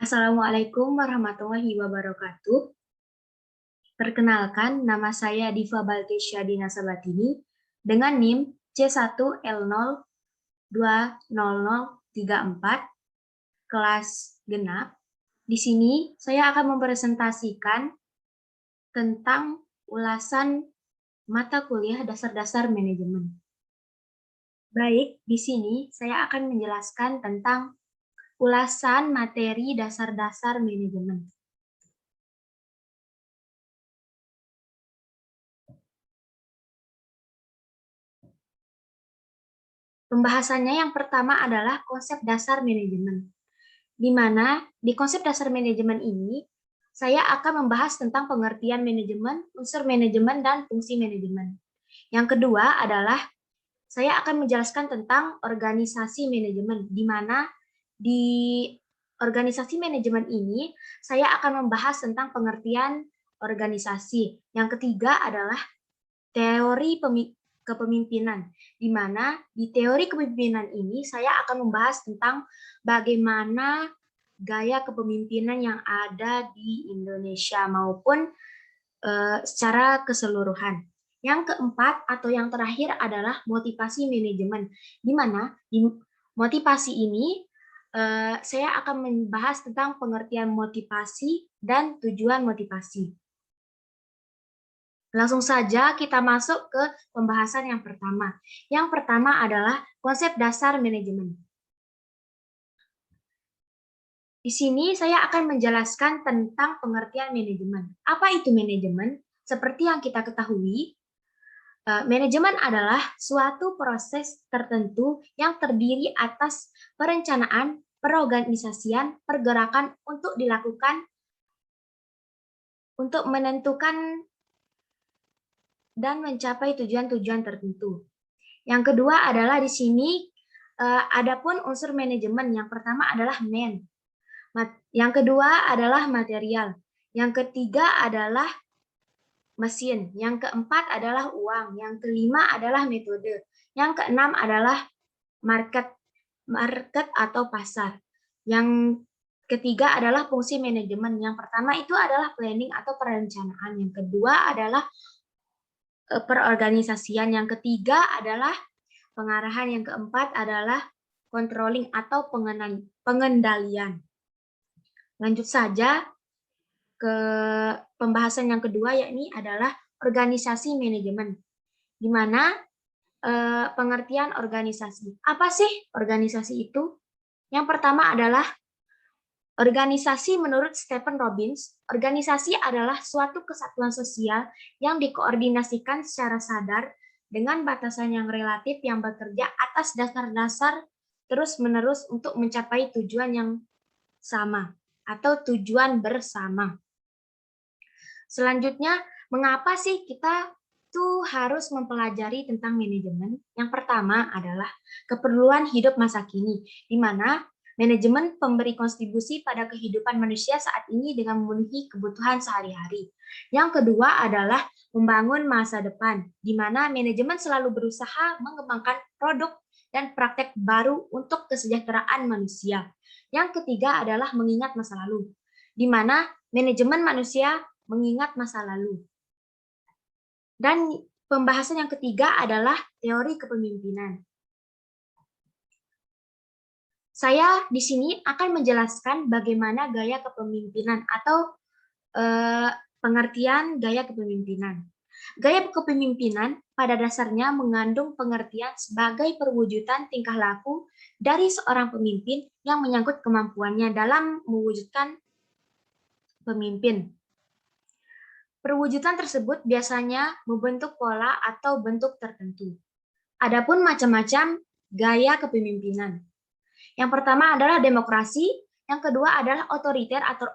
Assalamualaikum warahmatullahi wabarakatuh. Perkenalkan, nama saya Diva Balkesya Dina Sabatini dengan NIM C1L020034 kelas genap. Di sini saya akan mempresentasikan tentang ulasan mata kuliah dasar-dasar manajemen. Baik, di sini saya akan menjelaskan tentang ulasan materi dasar-dasar manajemen. Pembahasannya yang pertama adalah konsep dasar manajemen, di mana di konsep dasar manajemen ini saya akan membahas tentang pengertian manajemen, unsur manajemen, dan fungsi manajemen. Yang kedua adalah saya akan menjelaskan tentang organisasi manajemen, di mana di organisasi manajemen ini saya akan membahas tentang pengertian organisasi. Yang ketiga adalah teori kepemimpinan, di mana di teori kepemimpinan ini saya akan membahas tentang bagaimana gaya kepemimpinan yang ada di Indonesia maupun secara keseluruhan. Yang keempat atau yang terakhir adalah motivasi manajemen, di mana di motivasi ini saya akan membahas tentang pengertian motivasi dan tujuan motivasi. Langsung saja kita masuk ke pembahasan yang pertama. Yang pertama adalah konsep dasar manajemen. Di sini saya akan menjelaskan tentang pengertian manajemen. Apa itu manajemen? Seperti yang kita ketahui, manajemen adalah suatu proses tertentu yang terdiri atas perencanaan, perorganisasian, pergerakan untuk dilakukan untuk menentukan dan mencapai tujuan-tujuan tertentu. Yang kedua adalah di sini adapun unsur manajemen. Yang pertama adalah yang kedua adalah material. Yang ketiga adalah mesin. Yang keempat adalah uang. Yang kelima adalah metode. Yang keenam adalah market atau pasar. Yang ketiga adalah fungsi manajemen. Yang pertama itu adalah planning atau perencanaan. Yang kedua adalah perorganisasian. Yang ketiga adalah pengarahan. Yang keempat adalah controlling atau pengendalian. Lanjut saja ke pembahasan yang kedua, yakni adalah organisasi manajemen, di mana pengertian organisasi. Apa sih organisasi itu? Yang pertama adalah organisasi menurut Stephen Robbins. Organisasi adalah suatu kesatuan sosial yang dikoordinasikan secara sadar dengan batasan yang relatif yang bekerja atas dasar-dasar terus-menerus untuk mencapai tujuan yang sama atau tujuan bersama. Selanjutnya, mengapa sih kita tuh harus mempelajari tentang manajemen? Yang pertama adalah keperluan hidup masa kini, di mana manajemen memberi kontribusi pada kehidupan manusia saat ini dengan memenuhi kebutuhan sehari-hari. Yang kedua adalah membangun masa depan, di mana manajemen selalu berusaha mengembangkan produk dan praktek baru untuk kesejahteraan manusia. Yang ketiga adalah mengingat masa lalu, di mana manajemen manusia mengingat masa lalu. Dan pembahasan yang ketiga adalah teori kepemimpinan. Saya di sini akan menjelaskan bagaimana gaya kepemimpinan atau pengertian gaya kepemimpinan. Gaya kepemimpinan pada dasarnya mengandung pengertian sebagai perwujudan tingkah laku dari seorang pemimpin yang menyangkut kemampuannya dalam mewujudkan pemimpin. Perwujudan tersebut biasanya membentuk pola atau bentuk tertentu. Adapun macam-macam gaya kepemimpinan. Yang pertama adalah demokrasi, yang kedua adalah otoriter atau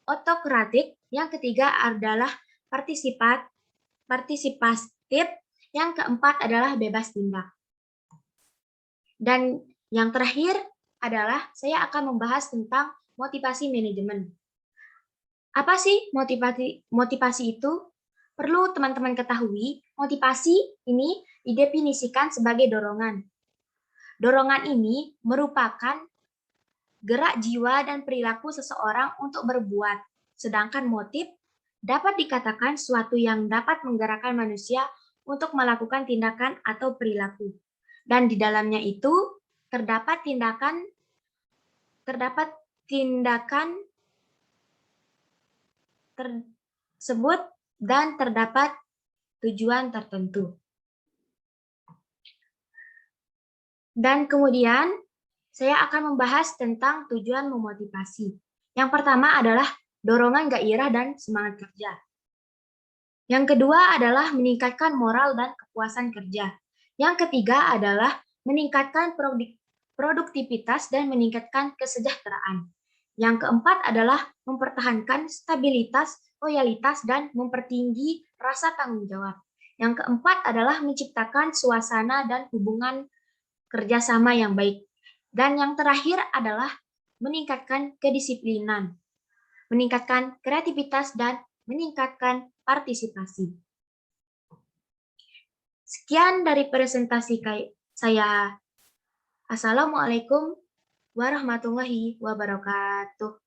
otokratik, yang ketiga adalah partisipatif, yang keempat adalah bebas tindak. Dan yang terakhir adalah saya akan membahas tentang motivasi manajemen. Apa sih motivasi itu? Perlu teman-teman ketahui, motivasi ini didefinisikan sebagai dorongan. Dorongan ini merupakan gerak jiwa dan perilaku seseorang untuk berbuat, sedangkan motif dapat dikatakan suatu yang dapat menggerakkan manusia untuk melakukan tindakan atau perilaku. Dan di dalamnya itu terdapat tindakan tersebut dan terdapat tujuan tertentu. Dan kemudian saya akan membahas tentang tujuan memotivasi. Yang pertama adalah dorongan gairah dan semangat kerja. Yang kedua adalah meningkatkan moral dan kepuasan kerja. Yang ketiga adalah meningkatkan produktivitas dan meningkatkan kesejahteraan. Yang keempat adalah mempertahankan stabilitas, loyalitas, dan mempertinggi rasa tanggung jawab. Yang keempat adalah menciptakan suasana dan hubungan kerjasama yang baik. Dan yang terakhir adalah meningkatkan kedisiplinan, meningkatkan kreativitas, dan meningkatkan partisipasi. Sekian dari presentasi saya. Assalamualaikum warahmatullahi wabarakatuh.